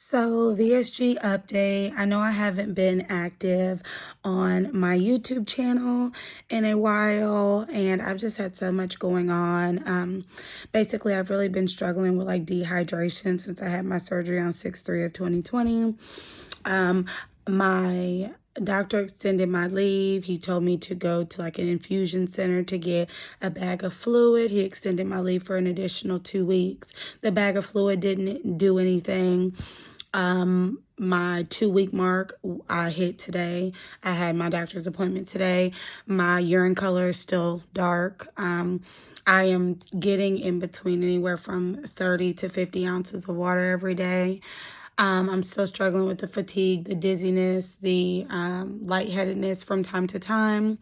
So, VSG update. I know I haven't been active on my YouTube channel in a while, and I've just had so much going on. Basically, I've really been struggling with like dehydration since I had my surgery on 6/3 of 2020. My doctor extended my leave. He told me to go to like an infusion center to get a bag of fluid. He extended my leave for an additional 2 weeks. The bag of fluid didn't do anything. My 2 week mark I hit today. I had my doctor's appointment today. My urine color is still dark. I am getting in between anywhere from 30 to 50 ounces of water every day. I'm still struggling with the fatigue, the dizziness, the lightheadedness from time to time.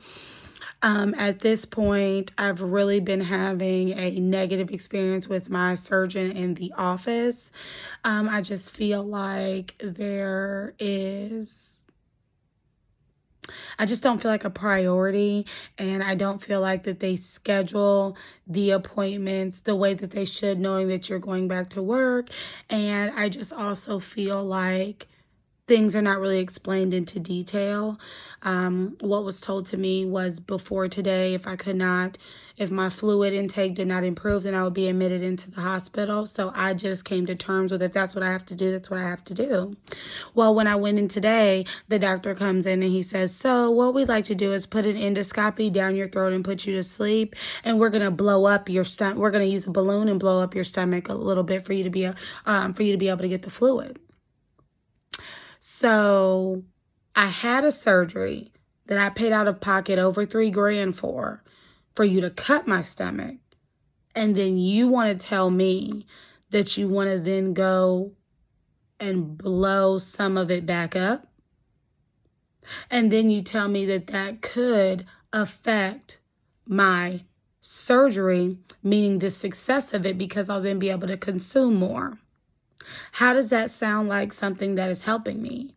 At this point, I've really been having a negative experience with my surgeon in the office. I just feel like I just don't feel like a priority, and I don't feel like that they schedule the appointments the way that they should, knowing that you're going back to work. And I just also feel like things are not really explained into detail. What was told to me was before today, if my fluid intake did not improve, then I would be admitted into the hospital. So I just came to terms with if that's what I have to do, that's what I have to do. Well, when I went in today, the doctor comes in and he says, so what we'd like to do is put an endoscopy down your throat and put you to sleep. And we're going to blow up your stomach. We're going to use a balloon and blow up your stomach a little bit for you to be able to get the fluid. So I had a surgery that I paid out of pocket over $3,000 for you to cut my stomach. And then you want to tell me that you want to then go and blow some of it back up. And then you tell me that that could affect my surgery, meaning the success of it, because I'll then be able to consume more. How does that sound like something that is helping me?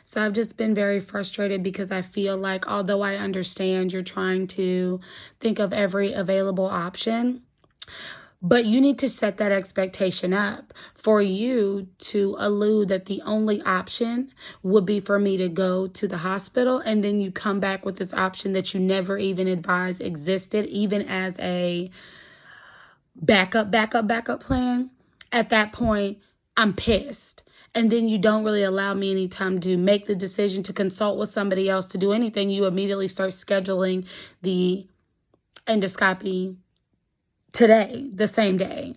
So I've just been very frustrated because I feel like although I understand you're trying to think of every available option, but you need to set that expectation up for you to allude that the only option would be for me to go to the hospital, and then you come back with this option that you never even advised existed, even as a backup plan. At that point, I'm pissed. And then you don't really allow me any time to make the decision, to consult with somebody else, to do anything. You immediately start scheduling the endoscopy today, the same day.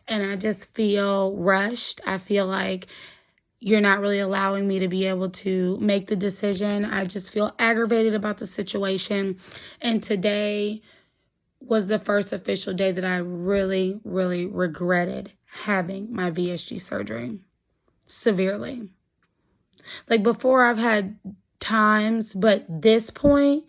And I just feel rushed. I feel like you're not really allowing me to be able to make the decision. I just feel aggravated about the situation. And today was the first official day that I really, really regretted having my VSG surgery severely. Like before, I've had times, but this point,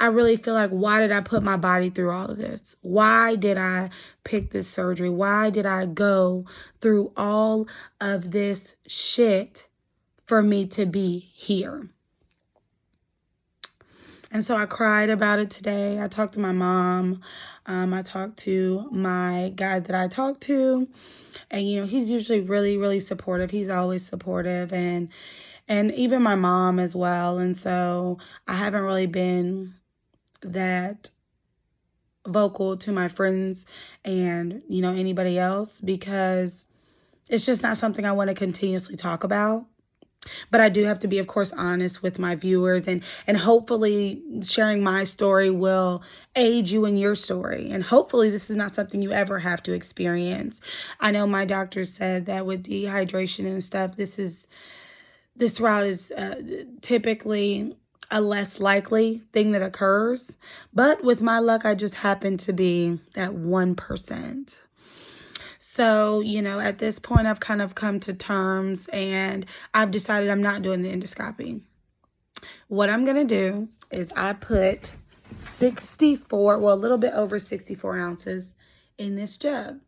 I really feel like, why did I put my body through all of this? Why did I pick this surgery? Why did I go through all of this shit for me to be here? And so I cried about it today. I talked to my mom. I talked to my guy that I talked to. And, he's usually really, really supportive. He's always supportive. And even my mom as well. And so I haven't really been that vocal to my friends and, anybody else, because it's just not something I want to continuously talk about. But I do have to be, of course, honest with my viewers, and hopefully sharing my story will aid you in your story. And hopefully this is not something you ever have to experience. I know my doctor said that with dehydration and stuff, this route is typically a less likely thing that occurs. But with my luck, I just happen to be that 1%. So, at this point, I've kind of come to terms, and I've decided I'm not doing the endoscopy. What I'm going to do is I put a little bit over 64 ounces in this jug.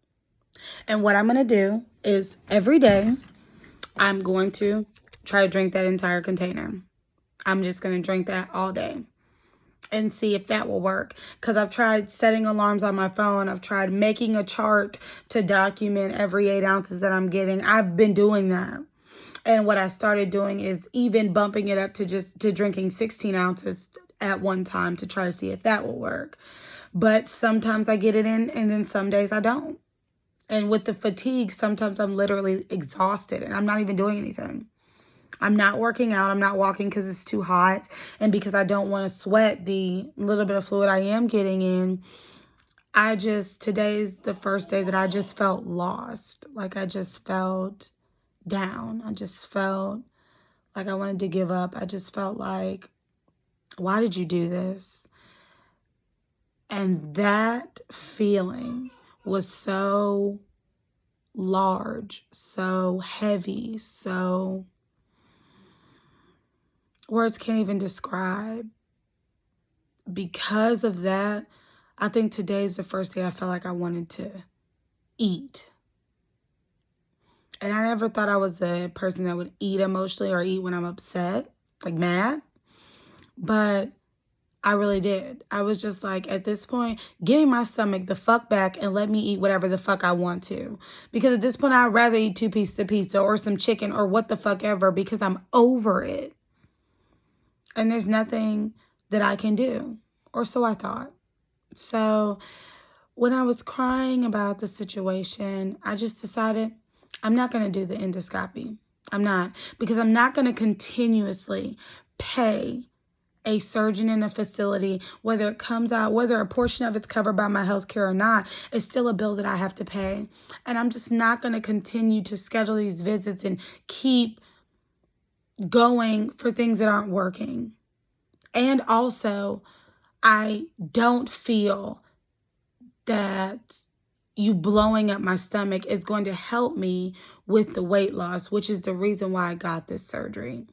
And what I'm going to do is every day, I'm going to try to drink that entire container. I'm just going to drink that all day. and see if that will work. Because I've tried setting alarms on my phone. I've tried making a chart to document every 8 ounces that I'm getting. I've been doing that. And what I started doing is even bumping it up to drinking 16 ounces at one time to try to see if that will work. But sometimes I get it in, and then some days I don't. And with the fatigue, sometimes I'm literally exhausted and I'm not even doing anything. I'm not working out. I'm not walking because it's too hot and because I don't want to sweat the little bit of fluid I am getting in. Today's the first day that I just felt lost. Like I just felt down. I just felt like I wanted to give up. I just felt like, why did you do this? And that feeling was so large, so heavy, so words can't even describe. Because of that, I think today's the first day I felt like I wanted to eat. And I never thought I was a person that would eat emotionally or eat when I'm upset, like mad. But I really did. I was just like, at this point, give me my stomach the fuck back and let me eat whatever the fuck I want to. Because at this point, I'd rather eat 2 pieces of pizza or some chicken or what the fuck ever because I'm over it. And there's nothing that I can do. Or so I thought. So when I was crying about the situation, I just decided I'm not going to do the endoscopy. I'm not. Because I'm not going to continuously pay a surgeon in a facility, whether it comes out, whether a portion of it's covered by my health care or not, it's still a bill that I have to pay. And I'm just not going to continue to schedule these visits and keep going for things that aren't working. And also, I don't feel that you blowing up my stomach is going to help me with the weight loss, which is the reason why I got this surgery.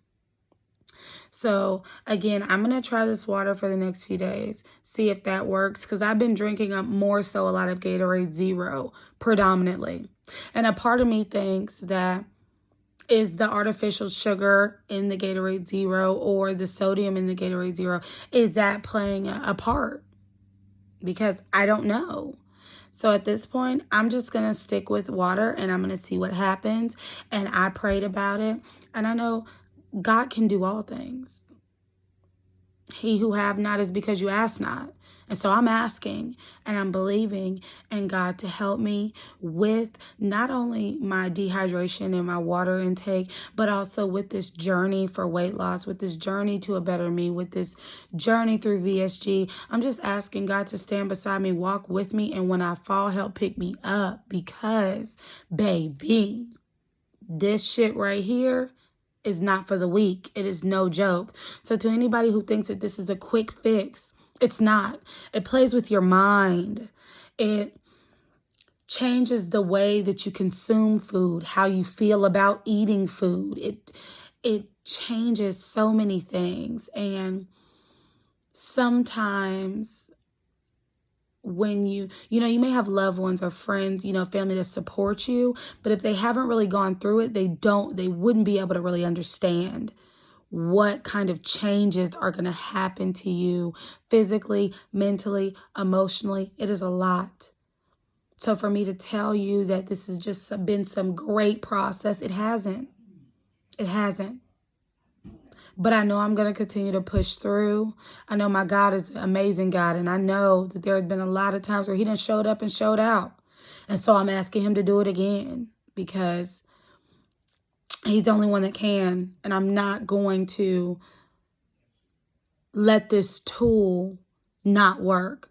So again, I'm going to try this water for the next few days, see if that works, because I've been drinking up more so a lot of Gatorade Zero predominantly. And a part of me thinks that is the artificial sugar in the Gatorade Zero or the sodium in the Gatorade Zero, is that playing a part? Because I don't know. So at this point, I'm just going to stick with water and I'm going to see what happens. And I prayed about it. And I know God can do all things. He who have not is because you ask not. And so I'm asking and I'm believing in God to help me with not only my dehydration and my water intake, but also with this journey for weight loss, with this journey to a better me, with this journey through VSG. I'm just asking God to stand beside me, walk with me, and when I fall, help pick me up because, baby, this shit right here is not for the weak. It is no joke. So to anybody who thinks that this is a quick fix, it's not. It plays with your mind. It changes the way that you consume food, how you feel about eating food. It changes so many things. And sometimes when you may have loved ones or friends, family that support you, but if they haven't really gone through it, they wouldn't be able to really understand what kind of changes are going to happen to you physically, mentally, emotionally. It is a lot. So for me to tell you that this has just been some great process, it hasn't. It hasn't. But I know I'm going to continue to push through. I know my God is an amazing God. And I know that there has been a lot of times where he done showed up and showed out. And so I'm asking him to do it again because he's the only one that can. And I'm not going to let this tool not work.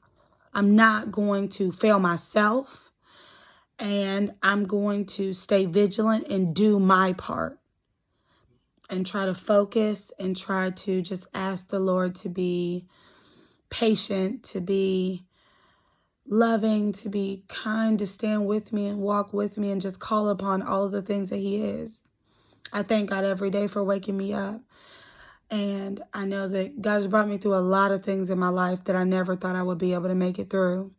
I'm not going to fail myself. And I'm going to stay vigilant and do my part. And try to focus and try to just ask the Lord to be patient, to be loving, to be kind, to stand with me and walk with me and just call upon all of the things that he is. I thank God every day for waking me up. And I know that God has brought me through a lot of things in my life that I never thought I would be able to make it through.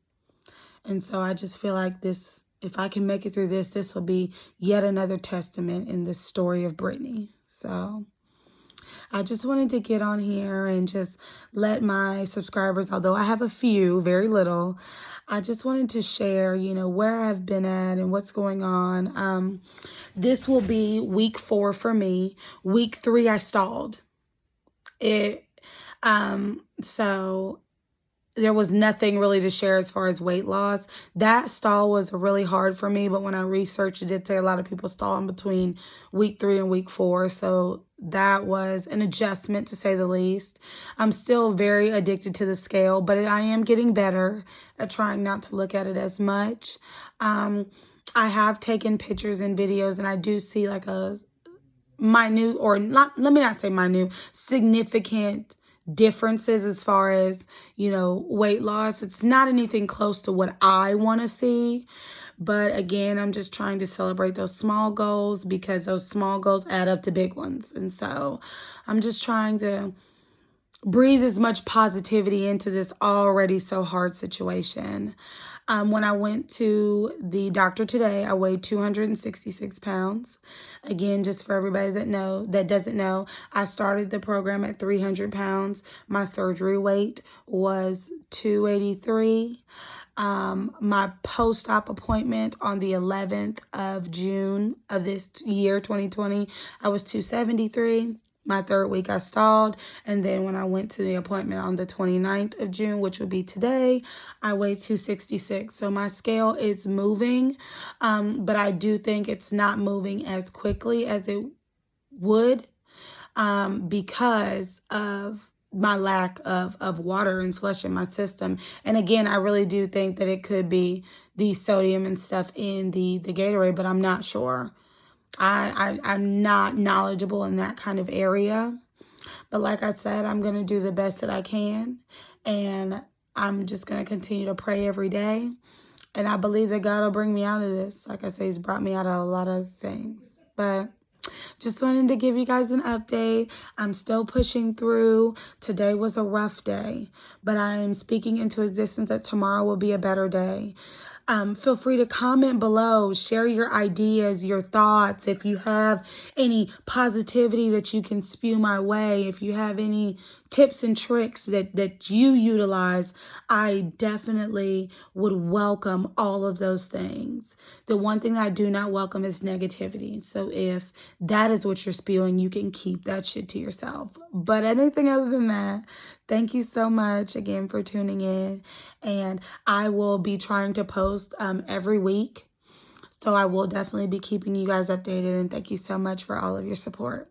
And so I just feel like this, if I can make it through this will be yet another testament in this story of Brittany. So I just wanted to get on here and just let my subscribers, although I have a few, very little, I just wanted to share, where I've been at and what's going on. This will be week 4 for me. Week 3, I stalled. So there was nothing really to share as far as weight loss. That stall was really hard for me, but when I researched, it did say a lot of people stall in between week 3 and week 4. So that was an adjustment, to say the least. I'm still very addicted to the scale, but I am getting better at trying not to look at it as much. I have taken pictures and videos, and I do see like a minute, or not, let me not say minute, significant differences as far as, weight loss. It's not anything close to what I want to see. But again, I'm just trying to celebrate those small goals, because those small goals add up to big ones. And so I'm just trying to breathe as much positivity into this already so hard situation. When I went to the doctor today, I weighed 266 pounds. Again, just for everybody that doesn't know, I started the program at 300 pounds. My surgery weight was 283. My post-op appointment on the 11th of June of this year, 2020, I was 273. My 3rd week, I stalled. And then when I went to the appointment on the 29th of June, which would be today, I weighed 266. So my scale is moving, but I do think it's not moving as quickly as it would, because of my lack of water and flush in my system. And again, I really do think that it could be the sodium and stuff in the Gatorade, but I'm not sure. I'm not knowledgeable in that kind of area. But like I said, I'm going to do the best that I can. And I'm just going to continue to pray every day. And I believe that God will bring me out of this. Like I say, He's brought me out of a lot of things. But just wanted to give you guys an update. I'm still pushing through. Today was a rough day, but I am speaking into existence that tomorrow will be a better day. Feel free to comment below, share your ideas, your thoughts. If you have any positivity that you can spew my way, if you have any tips and tricks that you utilize, I definitely would welcome all of those things. The one thing I do not welcome is negativity. So if that is what you're spewing, you can keep that shit to yourself. But anything other than that, thank you so much again for tuning in. And I will be trying to post every week. So I will definitely be keeping you guys updated. And thank you so much for all of your support.